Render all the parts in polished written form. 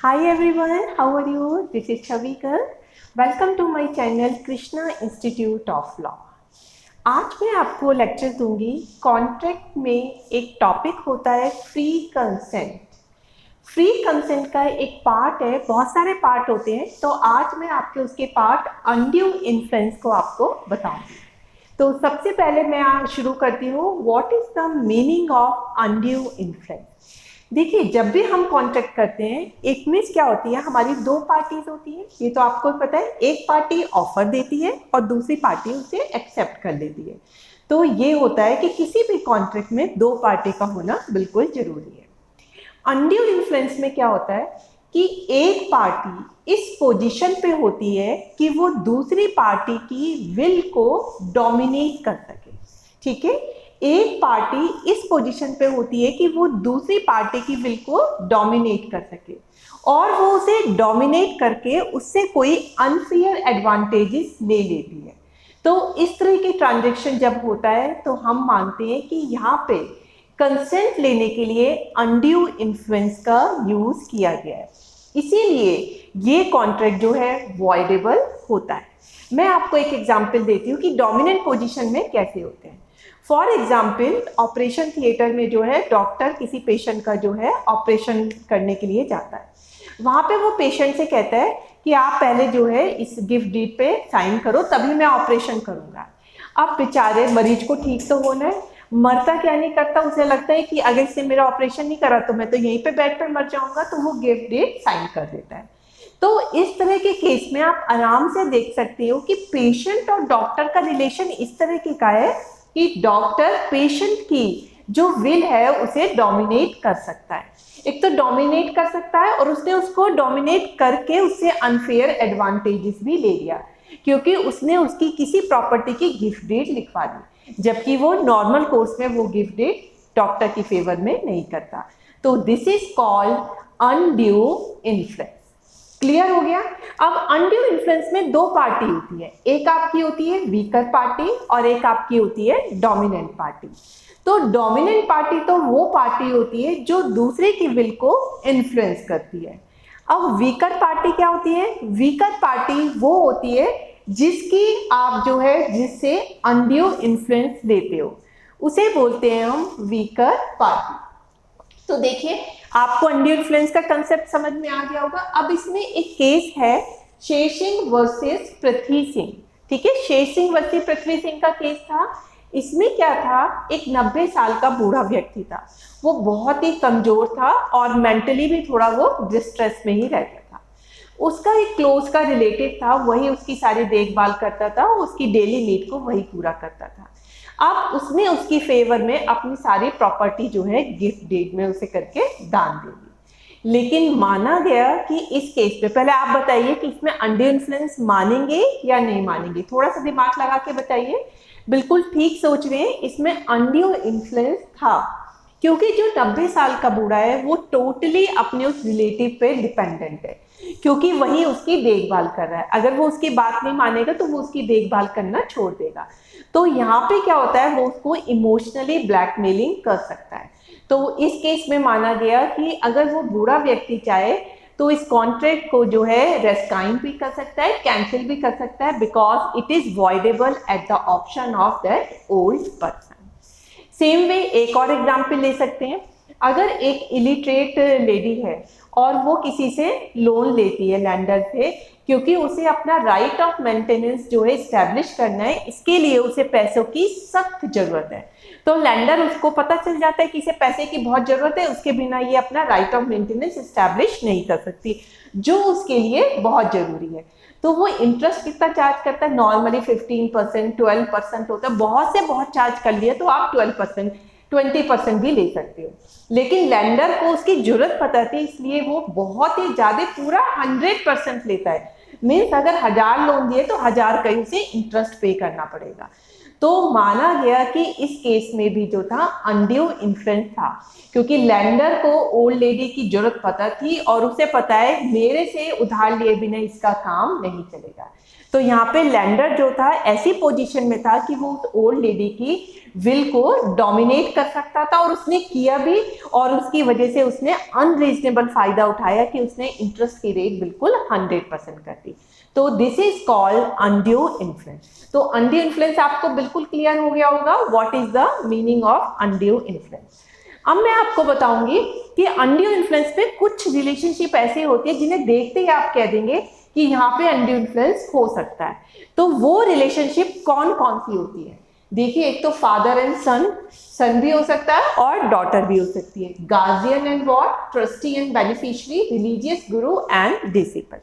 Hi everyone, how are you? This is Chavikar. Welcome to my channel Krishna Institute of Law. आज मैं आपको lecture दूंगी contract में एक टॉपिक होता है फ्री कंसेंट। फ्री कंसेंट का एक पार्ट है, बहुत सारे पार्ट होते हैं, तो आज मैं आपके उसके पार्ट अनड्यू इन्फ्लुएंस को आपको बताऊंगी। तो सबसे पहले मैं शुरू करती हूँ, what is the meaning of undue influence. देखिए, जब भी हम कॉन्ट्रैक्ट करते हैं, एक में क्या होती है, हमारी दो पार्टीज होती है, ये तो आपको पता है। एक पार्टी ऑफर देती है और दूसरी पार्टी उसे एक्सेप्ट कर लेती है। तो ये होता है कि किसी भी कॉन्ट्रैक्ट में दो पार्टी का होना बिल्कुल जरूरी है। अनड्यू इन्फ्लुएंस में क्या होता है कि एक पार्टी इस पोजीशन पे होती है कि वो दूसरी पार्टी की विल को डोमिनेट कर सके। ठीक है, एक पार्टी इस पोजीशन पे होती है कि वो दूसरी पार्टी की विल को डोमिनेट कर सके और वो उसे डोमिनेट करके उससे कोई अनफेयर एडवांटेजेस ले लेती है। तो इस तरह के ट्रांजैक्शन जब होता है तो हम मानते हैं कि यहाँ पे कंसेंट लेने के लिए अनड्यू इन्फ्लुएंस का यूज किया गया है, इसीलिए ये कॉन्ट्रैक्ट जो है वॉइडेबल होता है। मैं आपको एक एग्जांपल देती हूँ कि डोमिनेंट पोजीशन में कैसे होते हैं। फॉर एग्जाम्पल, ऑपरेशन थिएटर में जो है डॉक्टर किसी पेशेंट का जो है ऑपरेशन करने के लिए जाता है। वहाँ पे वो पेशेंट से कहता है कि आप पहले जो है इस गिफ्ट डीड पे साइन करो, तभी मैं ऑपरेशन करूँगा। अब बेचारे मरीज को ठीक तो होना है, मरता क्या नहीं करता, उसे लगता है कि अगर इससे मेरा ऑपरेशन नहीं करा तो मैं तो यहीं पे बेड पर मर जाऊँगा, तो वो गिफ्ट डीड साइन कर देता है। तो इस तरह के केस में आप आराम से देख सकते हो कि पेशेंट और डॉक्टर का रिलेशन इस तरह का है कि डॉक्टर पेशेंट की जो विल है उसे डोमिनेट कर सकता है। एक तो डोमिनेट कर सकता है और उसने उसको डोमिनेट करके उससे अनफेयर एडवांटेजेस भी ले लिया, क्योंकि उसने उसकी किसी प्रॉपर्टी की गिफ्ट डीड लिखवा दी, जबकि वो नॉर्मल कोर्स में वो गिफ्ट डीड डॉक्टर की फेवर में नहीं करता। तो this is called undue influence. Clear हो गया। अब अनड्यू इन्फ्लुएंस में दो पार्टी होती है, एक आपकी होती है वीकर पार्टी और एक आपकी होती है डोमिनेंट पार्टी। तो डोमिनेंट पार्टी तो वो पार्टी होती है जो दूसरे की विल को इन्फ्लुएंस करती है। अब वीकर पार्टी क्या होती है? वीकर पार्टी वो होती है जिसकी आप जो है जिससे अनड्यू इन्फ्लुएंस लेते हो, उसे बोलते हैं हम वीकर पार्टी। तो देखिए, आपको अनड्यू इन्फ्लुएंस का कंसेप्ट समझ में आ गया होगा। अब इसमें एक केस है शेरसिंह वर्सेस पृथ्वी सिंह। ठीक है, शेरसिंह वर्सेस पृथ्वी सिंह का केस था। इसमें क्या था, एक 90 साल का बूढ़ा व्यक्ति था, वो बहुत ही कमजोर था और मेंटली भी थोड़ा वो डिस्ट्रेस में ही रहता था। उसका एक क्लोज का रिलेटिव था, वही उसकी सारी देखभाल करता था, उसकी डेली नीड को वही पूरा करता था। अब उसने उसकी फेवर में अपनी सारी प्रॉपर्टी जो है गिफ्ट डीड में उसे करके दान दे दी। लेकिन माना गया कि इस केस पे, पहले आप बताइए कि इसमें अनड्यू इन्फ्लुएंस मानेंगे या नहीं मानेंगे, थोड़ा सा दिमाग लगा के बताइए। बिल्कुल ठीक सोच रहे हैं, इसमें अनड्यू इन्फ्लुएंस था, क्योंकि जो 90 साल का बूढ़ा है वो टोटली अपने उस रिलेटिव पे डिपेंडेंट है, क्योंकि वही उसकी देखभाल कर रहा है। अगर वो उसकी बात नहीं मानेगा तो वो उसकी देखभाल करना छोड़ देगा। तो यहाँ पे क्या होता है, वो उसको इमोशनली ब्लैकमेलिंग कर सकता है। तो इस केस में माना गया कि अगर वो बूढ़ा व्यक्ति चाहे तो इस कॉन्ट्रैक्ट को जो है रेस्काइन भी कर सकता है, कैंसिल भी कर सकता है, because it is voidable eight the option of that old person. Same way एक और एग्जाम्पल ले सकते हैं। अगर एक इलिटरेट लेडी है और वो किसी से लोन लेती है लैंडर से, क्योंकि उसे अपना राइट ऑफ मेंटेनेंस जो है इस्टेब्लिश करना है, इसके लिए उसे पैसों की सख्त जरूरत है। तो लैंडर उसको पता चल जाता है कि इसे पैसे की बहुत जरूरत है, उसके बिना ये अपना राइट ऑफ मेंटेनेंस इस्टेब्लिश नहीं कर सकती, जो उसके लिए बहुत जरूरी है। तो वो इंटरेस्ट कितना चार्ज करता है? नॉर्मली 15%, 12% होता है। बहुत से बहुत चार्ज कर लिया तो आप 12%, 20% भी ले सकते हो। लेकिन लैंडर को उसकी जरूरत पता थी, इसलिए वो बहुत ही ज्यादा पूरा 100% लेता है। मीन्स अगर 1000 लोन दिए तो 1000 का ही उसे इंटरेस्ट पे करना पड़ेगा। तो माना गया कि इस केस में भी जो था अनड्यू इन्फ्लुएंस था, क्योंकि लैंडर को ओल्ड लेडी की जरूरत पता थी और उसे पता है मेरे से उधार लिए बिना इसका काम नहीं चलेगा। तो यहाँ पे लैंडर जो था ऐसी पोजीशन में था कि वो उस ओल्ड लेडी की विल को डोमिनेट कर सकता था, और उसने किया भी, और उसकी वजह से उसने अनरीजनेबल फायदा उठाया कि उसने इंटरेस्ट की रेट बिल्कुल 100% कर दी। तो this is called undue influence. तो अनड्यू इन्फ्लुएंस आपको बिल्कुल क्लियर हो गया होगा what is the meaning of undue influence. अब मैं आपको बताऊंगी कि अनड्यू इन्फ्लुएंस पे कुछ रिलेशनशिप ऐसी होती है जिन्हें देखते ही आप कह देंगे कि यहाँ पे अनड्यू इन्फ्लुएंस हो सकता है। तो वो रिलेशनशिप कौन कौन सी होती है? देखिए, एक तो फादर एंड सन भी हो सकता है और डॉटर भी हो सकती है। Guardian and what, trustee and beneficiary, religious Guru and disciple.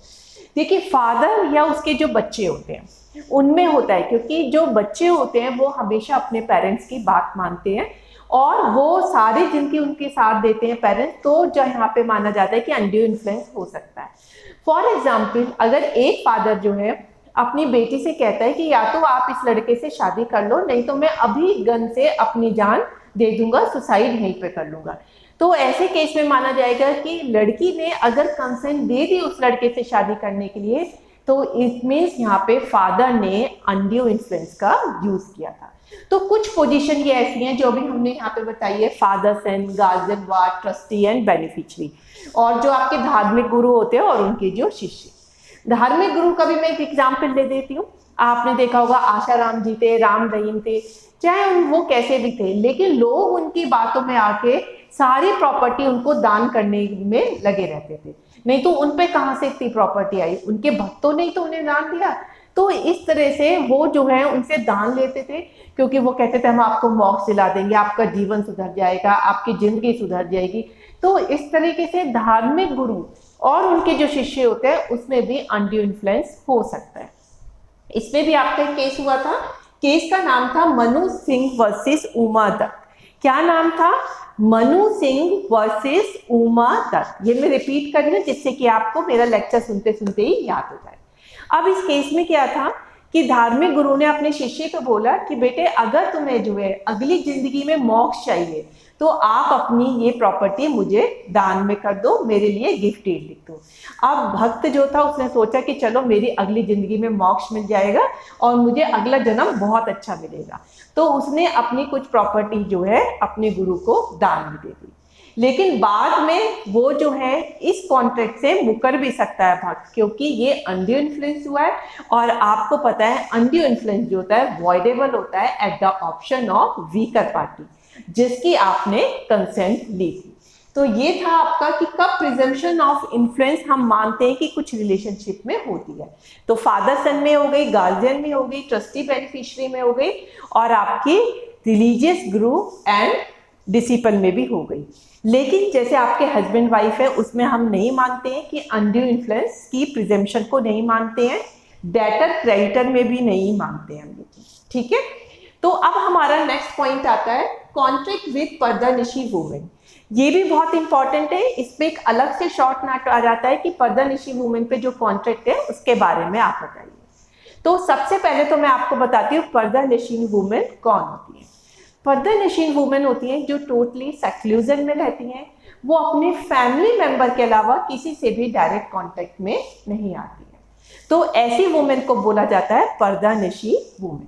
देखिए, फादर या उसके जो बच्चे होते हैं उनमें होता है, क्योंकि जो बच्चे होते हैं वो हमेशा अपने पेरेंट्स की बात मानते हैं और वो सारी जिंदगी उनके साथ देते हैं पेरेंट्स, तो जो यहाँ पे माना जाता है कि अनड्यू इन्फ्लुएंस हो सकता है। फॉर एग्जाम्पल, अगर एक फादर जो है अपनी बेटी से कहता है कि या तो आप इस लड़के से शादी कर लो, नहीं तो मैं अभी गन से अपनी जान दे दूंगा, सुसाइड यहीं पे कर लूंगा, तो ऐसे केस में माना जाएगा कि लड़की ने अगर कंसेंट दे दी उस लड़के से शादी करने के लिए, तो इट मीन्स यहाँ पे फादर ने अनड्यू इन्फ्लुएंस का यूज किया था। तो कुछ पोजीशन ये ऐसी हैं जो भी हमने यहाँ पे बताई है, father son, guardian, ward, trustee and beneficiary, और जो आपके धार्मिक गुरु होते हैं और उनके जो शिष्य। धार्मिक गुरु का भी मैं एक एग्जाम्पल दे देती हूँ। आपने देखा होगा आशाराम जी थे, राम रहीम थे, चाहे वो कैसे भी थे, लेकिन लोग उनकी बातों में आके सारी प्रॉपर्टी उनको दान करने में लगे रहते थे। नहीं तो उन पे कहाँ से इतनी प्रॉपर्टी आई? उनके भक्तों ने ही तो उन्हें दान दिया। तो इस तरह से वो जो है उनसे दान लेते थे, क्योंकि वो कहते थे हम आपको मोक्ष दिला देंगे, आपका जीवन सुधर जाएगा, आपकी जिंदगी सुधर जाएगी। तो इस तरीके से धार्मिक गुरु और उनके जो शिष्य होते हैं उसमें भी अनड्यू इन्फ्लुएंस हो सकता है। इसमें भी आपका एक केस हुआ था, केस का नाम था मनु सिंह वर्सेस उमा दत्त। क्या नाम था? मनु सिंह वर्सेस उमा दत्त। ये मैं रिपीट कर रही हूँ जिससे कि आपको मेरा लेक्चर सुनते सुनते ही याद हो जाए। अब इस केस में क्या था कि धार्मिक गुरु ने अपने शिष्य को बोला कि बेटे, अगर तुम्हें जो है अगली जिंदगी में मोक्ष चाहिए तो आप अपनी ये प्रॉपर्टी मुझे दान में कर दो, मेरे लिए गिफ्ट डीड लिख दो। अब भक्त जो था उसने सोचा कि चलो मेरी अगली जिंदगी में मोक्ष मिल जाएगा और मुझे अगला जन्म बहुत अच्छा मिलेगा, तो उसने अपनी कुछ प्रॉपर्टी जो है अपने गुरु को दान में दे दी। लेकिन बाद में वो जो है इस कॉन्ट्रैक्ट से मुकर भी सकता है भक्त, क्योंकि ये अनड्यू इन्फ्लुएंस हुआ है, और आपको पता है अनड्यू इन्फ्लुएंस जो होता है वॉइडेबल होता है at the option of weaker party, जिसकी आपने कंसेंट ली थी। तो ये था आपका कि कब प्रिजम्पशन ऑफ इन्फ्लुएंस हम मानते हैं कि कुछ रिलेशनशिप में होती है। तो फादर सन में हो गई, गार्जियन में हो गई, ट्रस्टी बेनिफिशियरी में हो गई, और आपकी रिलीजियस गुरु एंड डिसिपल में भी हो गई। लेकिन जैसे आपके हस्बैंड वाइफ है उसमें हम नहीं मानते हैं कि अनड्यू इन्फ्लुएंस की प्रिजम्पशन को नहीं मानते हैं, डेटर क्रेडिटर में भी नहीं मानते हैं हम लोग। ठीक है, तो अब हमारा नेक्स्ट पॉइंट आता है कॉन्ट्रैक्ट विद पर्दानिशी वुमेन। ये भी बहुत इंपॉर्टेंट है, इसमें एक अलग से शॉर्ट नोट आ जाता है कि पर्दानिशी वुमेन पे जो कॉन्ट्रैक्ट है उसके बारे में आप बताइए। तो सबसे पहले तो मैं आपको बताती हूँ पर्दानिशी वुमेन कौन होती है। पर्दानिशी वुमेन होती हैं जो टोटली सेक्लूजन में रहती हैं, वो अपने फैमिली मेंबर के अलावा किसी से भी डायरेक्ट कॉन्टैक्ट में नहीं आती है। तो ऐसी वुमेन को बोला जाता है पर्दानिशी वुमेन।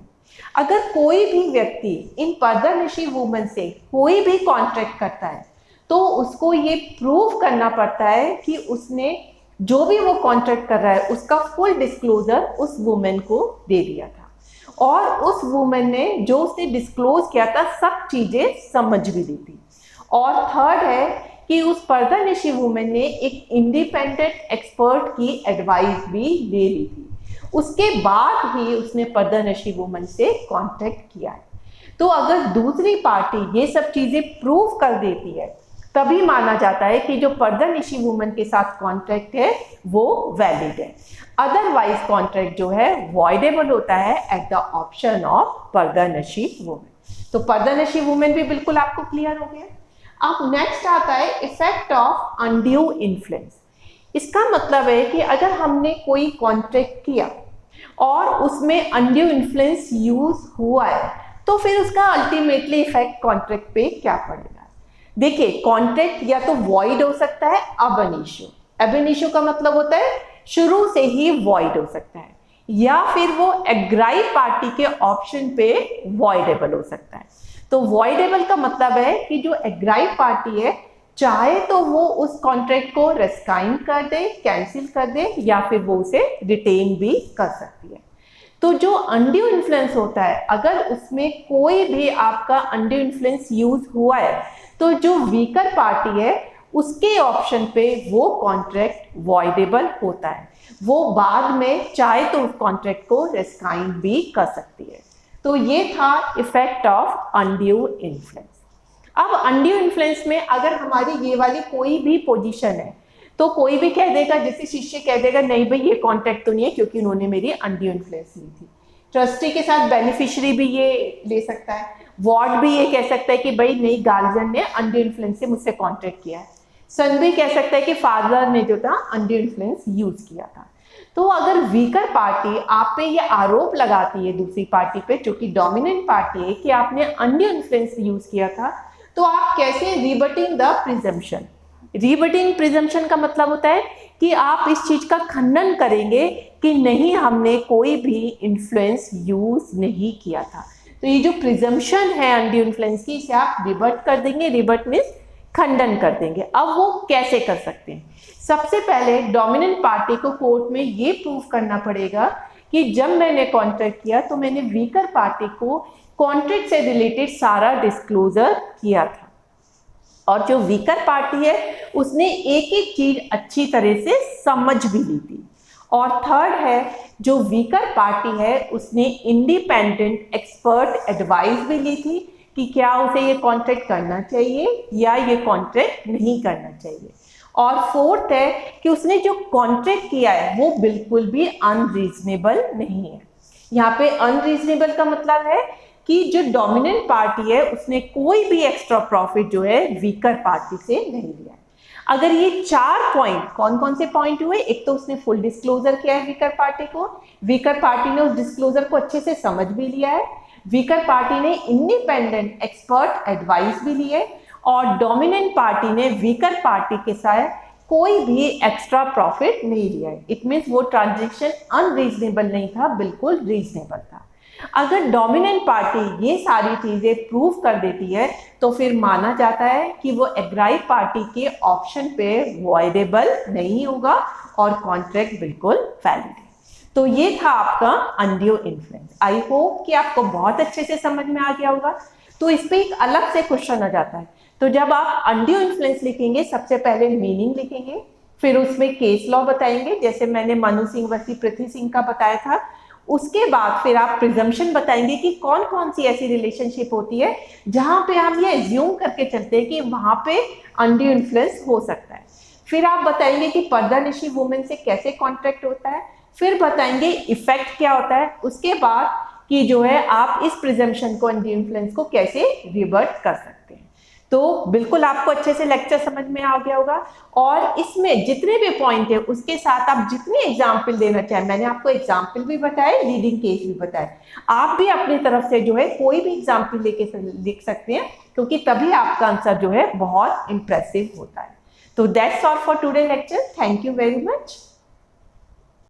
अगर कोई भी व्यक्ति इन पर्दानिशी वुमेन से कोई भी कॉन्ट्रैक्ट करता है तो उसको ये प्रूव करना पड़ता है कि उसने जो भी वो कॉन्ट्रैक्ट कर रहा है उसका फुल डिस्क्लोजर उस वुमेन को दे दिया था, और उस वुमेन ने जो उसने डिस्क्लोज किया था सब चीजें समझ भी ली थी। और थर्ड है कि उस पर्दानिशी वुमेन ने एक इंडिपेंडेंट एक्सपर्ट की एडवाइस भी ले ली थी, उसके बाद ही उसने पर्दानिशी वुमेन से कॉन्टैक्ट किया है। तो अगर दूसरी पार्टी ये सब चीजें प्रूव कर देती है तभी माना जाता है कि जो पर्दानिशी वुमेन के साथ कॉन्ट्रैक्ट है वो वैलिड है, अदरवाइज कॉन्ट्रैक्ट जो है वॉइडेबल होता है at the option of pardanishi women. तो पर्दानिशी वुमेन भी बिल्कुल आपको क्लियर हो गया। अब नेक्स्ट आता है इफेक्ट ऑफ अनड्यू इन्फ्लुएंस। इसका मतलब है कि अगर हमने कोई कॉन्ट्रैक्ट किया और उसमें अनड्यू इन्फ्लुएंस यूज हुआ है तो फिर उसका अल्टीमेटली इफेक्ट कॉन्ट्रैक्ट पे क्या पड़ेगा। देखिए, कॉन्ट्रैक्ट या तो वॉइड हो सकता है अब इनिशियो। अब इनिशियो का मतलब होता है शुरू से ही वॉइड हो सकता है, या फिर वो एग्राइव पार्टी के ऑप्शन पे वॉइडेबल हो सकता है। तो वॉइडेबल का मतलब है कि जो एग्राइव पार्टी है चाहे तो वो उस कॉन्ट्रैक्ट को रेस्काइन कर दे, कैंसिल कर दे, या फिर वो उसे रिटेन भी कर सकती है। तो जो अनड्यू इन्फ्लुएंस होता है, अगर उसमें कोई भी आपका अनड्यू इन्फ्लुएंस यूज हुआ है तो जो वीकर पार्टी है उसके ऑप्शन पे वो कॉन्ट्रैक्ट वॉइडेबल होता है। वो बाद में चाहे तो उस कॉन्ट्रैक्ट को रेस्काइन भी कर सकती है। तो ये था इफेक्ट ऑफ अनड्यू इन्फ्लुएंस। अब अनड्यू इन्फ्लुएंस में अगर हमारी ये वाली कोई भी पोजीशन है तो कोई भी कह देगा, जैसे शिष्य कह देगा नहीं भाई ये कॉन्ट्रैक्ट तो नहीं है क्योंकि उन्होंने मेरी अनड्यू इन्फ्लुएंस ली थी। ट्रस्टी के साथ बेनिफिशियरी भी ये ले सकता है, वार्ड भी ये कह सकता है कि भाई नहीं गार्जियन ने अनड्यू इन्फ्लुएंस से मुझसे कॉन्ट्रैक्ट किया है। सन भी कह सकता है कि फादर ने जो था अनड्यू इन्फ्लुएंस यूज किया था। तो अगर वीकर पार्टी आप पे ये आरोप लगाती है दूसरी पार्टी पे जो कि डोमिनेंट पार्टी है कि आपने अनड्यू इन्फ्लुएंस यूज किया था, तो आप कैसे रिबटिंग द प्रिजम्पशन। रिबटिंग प्रिजम्पशन का मतलब होता है कि आप इस चीज का खंडन करेंगे कि नहीं हमने कोई भी इन्फ्लुएंस यूज नहीं किया था। तो ये जो प्रिजम्पशन है अनड्यू इन्फ्लुएंस की, इसे आप रिबट कर देंगे। रिबट मीन्स खंडन कर देंगे। अब वो कैसे कर सकते हैं? सबसे पहले डोमिनेंट पार्टी को कोर्ट में ये प्रूव करना पड़ेगा कि जब मैंने कॉन्ट्रैक्ट किया तो मैंने वीकर पार्टी को कॉन्ट्रैक्ट से रिलेटेड सारा डिस्क्लोजर किया था, और जो वीकर पार्टी है उसने एक एक चीज अच्छी तरह से समझ भी ली थी। और थर्ड है, जो वीकर पार्टी है उसने इंडिपेंडेंट एक्सपर्ट एडवाइस भी ली थी कि क्या उसे ये कॉन्ट्रैक्ट करना चाहिए या ये कॉन्ट्रैक्ट नहीं करना चाहिए। और फोर्थ है कि उसने जो कॉन्ट्रैक्ट किया है वो बिल्कुल भी अनरीजनेबल नहीं है। यहाँ पे अनरीजनेबल का मतलब है कि जो डोमिनेंट पार्टी है उसने कोई भी एक्स्ट्रा प्रॉफिट जो है वीकर पार्टी से नहीं लिया है। अगर ये 4 पॉइंट, कौन कौन से पॉइंट हुए? एक तो उसने फुल डिस्क्लोजर किया है वीकर पार्टी को, वीकर पार्टी ने उस डिस्क्लोजर को अच्छे से समझ भी लिया है, वीकर पार्टी ने इंडिपेंडेंट एक्सपर्ट एडवाइस भी ली है, और डोमिनेंट पार्टी ने वीकर पार्टी के साथ कोई भी एक्स्ट्रा प्रॉफिट नहीं लिया है। इट मीन्स वो ट्रांजेक्शन अनरीजनेबल नहीं था, बिल्कुल रीजनेबल था। अगर डोमिनेंट पार्टी ये सारी चीजें प्रूव कर देती है तो फिर माना जाता है कि वो एग्राइव पार्टी के ऑप्शन पे वॉइडेबल नहीं होगा और कॉन्ट्रैक्ट बिल्कुल वैलिड है। तो ये था आपका अनड्यू इन्फ्लुएंस। आई होप कि आपको बहुत अच्छे से समझ में आ गया होगा। तो इस पे एक अलग से क्वेश्चन आ जाता है। तो जब आप अनड्यू इन्फ्लुएंस लिखेंगे सबसे पहले मीनिंग लिखेंगे, फिर उसमें केस लॉ बताएंगे, जैसे मैंने मनु सिंह वर्सेस पृथ्वी सिंह का बताया था। उसके बाद फिर आप प्रिजम्पशन बताएंगे कि कौन कौन सी ऐसी रिलेशनशिप होती है जहां पे हम ये एज्यूम करके चलते हैं कि वहां पे अनड्यू इन्फ्लुएंस हो सकता है। फिर आप बताएंगे कि पर्दानिशी वुमेन से कैसे कॉन्ट्रैक्ट होता है, फिर बताएंगे इफेक्ट क्या होता है, उसके बाद कि जो है आप इस प्रिजम्पशन को, अनड्यू इन्फ्लुएंस को कैसे रिवर्ट कर सकते हैं। तो बिल्कुल आपको अच्छे से लेक्चर समझ में आ गया होगा। और इसमें जितने भी पॉइंट है उसके साथ आप जितने एग्जाम्पल देना चाहें, मैंने आपको एग्जाम्पल भी बताए, रीडिंग केस भी बताए, आप भी अपनी तरफ से जो है कोई भी एग्जाम्पल लेके लिख सकते हैं, क्योंकि तभी आपका आंसर जो है बहुत इंप्रेसिव होता है। तो that's all for today lecture. Thank you very much.